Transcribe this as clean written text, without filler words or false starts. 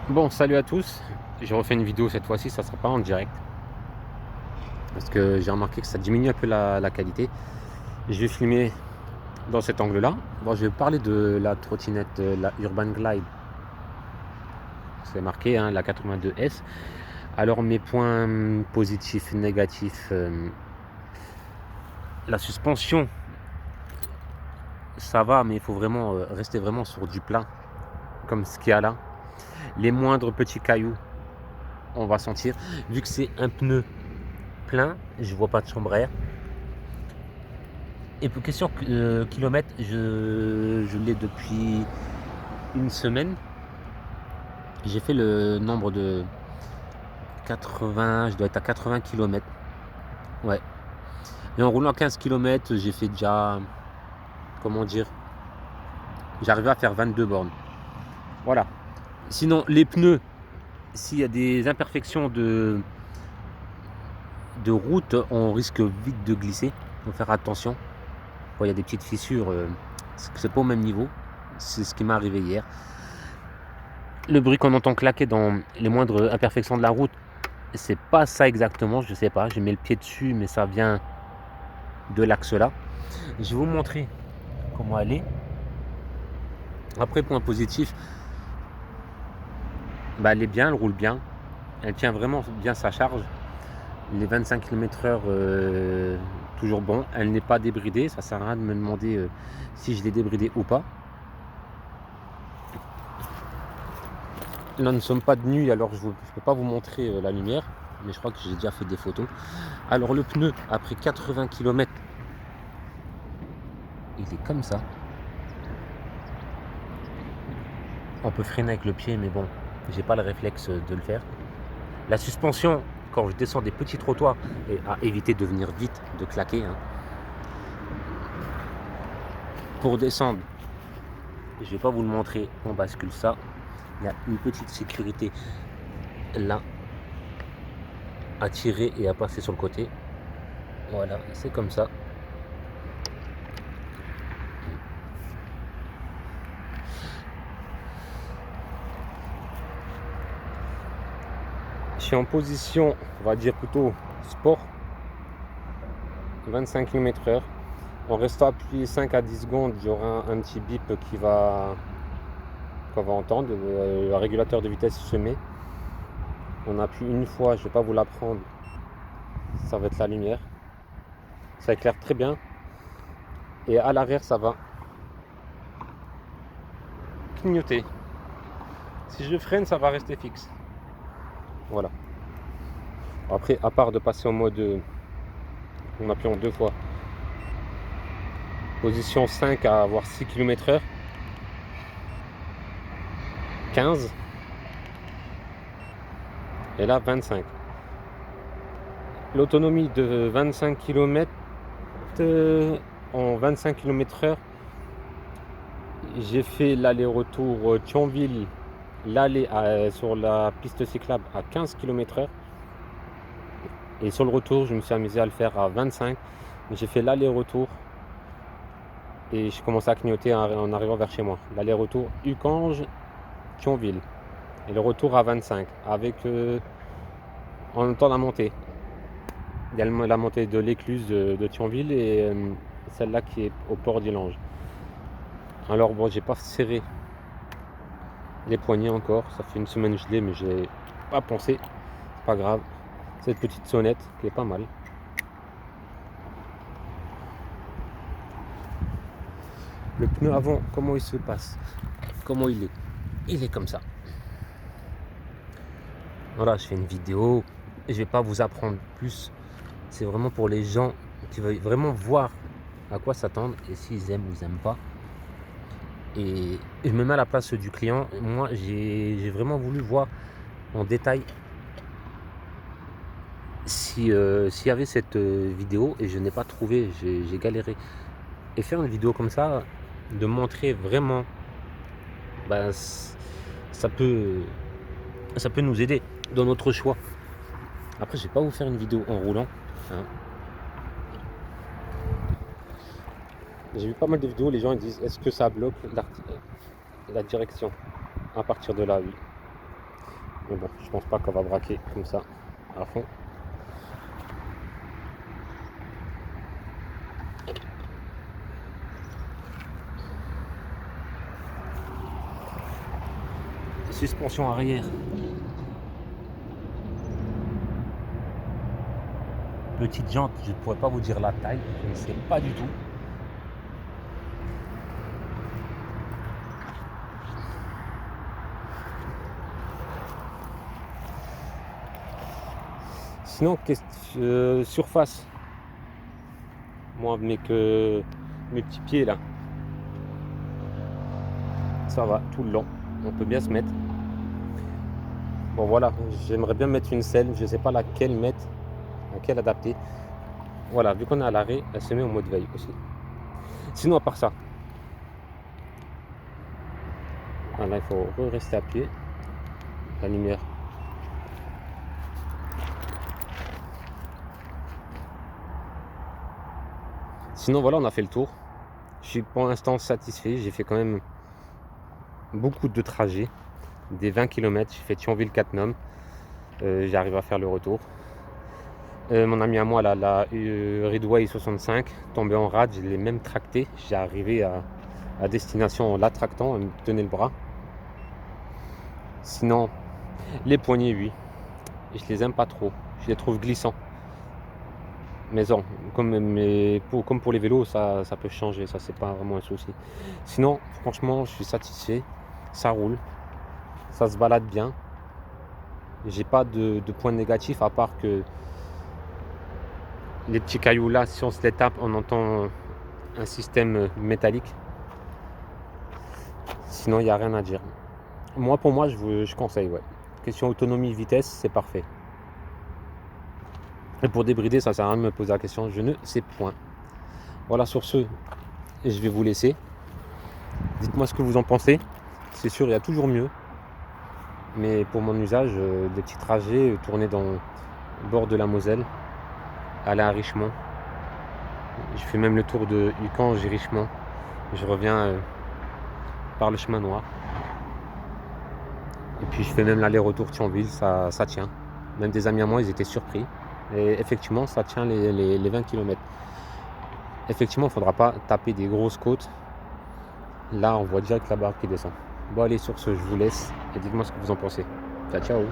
Bon, salut à tous. J'ai refait une vidéo cette fois-ci, ça sera pas en direct. Parce que j'ai remarqué que ça diminue un peu la qualité. Je vais filmer dans cet angle-là. Bon, je vais parler de la trottinette, la Urban Glide. C'est marqué, hein, la 82S. Alors, mes points positifs, négatifs. La suspension, ça va, mais il faut vraiment rester vraiment sur du plat. Comme ce qu'il y a là. Les moindres petits cailloux, on va sentir. Vu que c'est un pneu plein, je vois pas de chambre à air. Et pour question kilomètres, je l'ai depuis une semaine. J'ai fait le nombre de 80, je dois être à 80 km. Ouais. Et en roulant 15 km, j'ai fait déjà, comment dire, j'arrivais à faire 22 bornes. Voilà. Sinon, les pneus, s'il y a des imperfections de route, on risque vite de glisser. Il faut faire attention. Quand il y a des petites fissures, c'est pas au même niveau. C'est ce qui m'est arrivé hier. Le bruit qu'on entend claquer dans les moindres imperfections de la route, c'est pas ça exactement, je sais pas. J'ai mis le pied dessus, mais ça vient de l'axe là. Je vais vous montrer comment elle est. Après, point positif, bah, elle est bien, elle roule bien. Elle tient vraiment bien sa charge. Les 25 km/h, toujours bon. Elle n'est pas débridée. Ça sert à rien de me demander si je l'ai débridée ou pas. Là, nous ne sommes pas de nuit, alors je ne peux pas vous montrer la lumière. Mais je crois que j'ai déjà fait des photos. Alors le pneu, après 80 km, il est comme ça. On peut freiner avec le pied, mais bon, j'ai pas le réflexe de le faire. La suspension, quand je descends des petits trottoirs, et à éviter de venir vite, de claquer. Hein. Pour descendre, je vais pas vous le montrer, on bascule ça. Il y a une petite sécurité là, à tirer et à passer sur le côté. Voilà, c'est comme ça. Je suis en position, on va dire plutôt sport, 25 km/h. En restant appuyé 5 à 10 secondes, il y aura un petit bip qu'on va entendre. Le régulateur de vitesse se met. On appuie une fois, je ne vais pas vous l'apprendre. Ça va être la lumière. Ça éclaire très bien. Et à l'arrière, ça va clignoter. Si je freine, ça va rester fixe. Voilà. Après, à part de passer en mode en appuyant deux fois, position 5 à avoir 6 km/h, 15, et là 25. L'autonomie de 25 km en 25 km/h, j'ai fait l'aller-retour Thionville, l'aller sur la piste cyclable à 15 km/h. Et sur le retour, je me suis amusé à le faire à 25. J'ai fait l'aller-retour et je commençais à clignoter en arrivant vers chez moi. L'aller-retour Ucange, Thionville. Et le retour à 25 avec en même temps la montée. Il y a la montée de l'écluse de Thionville et celle-là qui est au port d'Ilange. Alors bon, j'ai pas serré les poignets encore. Ça fait une semaine que je l'ai, mais j'ai pas pensé. C'est pas grave. Cette petite sonnette qui est pas mal. Le pneu avant, comment il se passe? Comment il est? Il est comme ça. Voilà, je fais une vidéo. Et je vais pas vous apprendre plus. C'est vraiment pour les gens qui veulent vraiment voir à quoi s'attendre et s'ils aiment ou ils n'aiment pas. Et je me mets à la place du client. Moi, j'ai vraiment voulu voir en détail s'il y avait cette vidéo et je n'ai pas trouvé, j'ai galéré. Et faire une vidéo comme ça, de montrer vraiment, ben, ça peut nous aider dans notre choix. Après, je vais pas vous faire une vidéo en roulant. Hein. J'ai vu pas mal de vidéos, les gens ils disent est-ce que ça bloque la direction? À partir de là, oui. Mais bon, je pense pas qu'on va braquer comme ça à fond. Suspension arrière. Petite jante, je ne pourrais pas vous dire la taille, je ne sais pas du tout. Sinon, surface. Moi, avec mes petits pieds là, ça va tout le long. On peut bien se mettre. Bon voilà, j'aimerais bien mettre une selle, je ne sais pas laquelle mettre, laquelle adapter. Voilà, vu qu'on est à l'arrêt, elle se met en mode veille aussi. Sinon, à part ça, voilà, il faut rester à pied. La lumière. Sinon, voilà, on a fait le tour. Je suis pour l'instant satisfait. J'ai fait quand même beaucoup de trajets. Des 20 km. J'ai fait Thionville-Cattenom. J'arrive à faire le retour. Mon ami à moi, la Ridway 65, tombé en rade, je l'ai même tracté. J'ai arrivé à destination en la tractant, elle me tenait le bras. Sinon, les poignets, oui. Je les aime pas trop. Je les trouve glissants. Mais non, comme pour les vélos, ça peut changer, ça c'est pas vraiment un souci. Sinon, franchement, je suis satisfait. Ça roule, ça se balade bien. J'ai pas de points négatifs à part que les petits cailloux là, si on se les tape, on entend un système métallique. Sinon, il n'y a rien à dire. Moi, pour moi, je conseille, ouais. Question autonomie, vitesse, c'est parfait. Et pour débrider, ça sert à rien de me poser la question, je ne sais point. Voilà, sur ce, je vais vous laisser. Dites-moi ce que vous en pensez. C'est sûr, il y a toujours mieux. Mais pour mon usage, des petits trajets, tourner dans le bord de la Moselle, aller à Richemont. Je fais même le tour de Uckange et Richemont. Je reviens par le chemin noir. Et puis je fais même l'aller-retour Thionville, ça tient. Même des amis à moi, ils étaient surpris. Et effectivement, ça tient les 20 km. Effectivement, il ne faudra pas taper des grosses côtes. Là, on voit direct la barre qui descend. Bon, allez, sur ce, je vous laisse. Et dites-moi ce que vous en pensez. Ciao, ciao.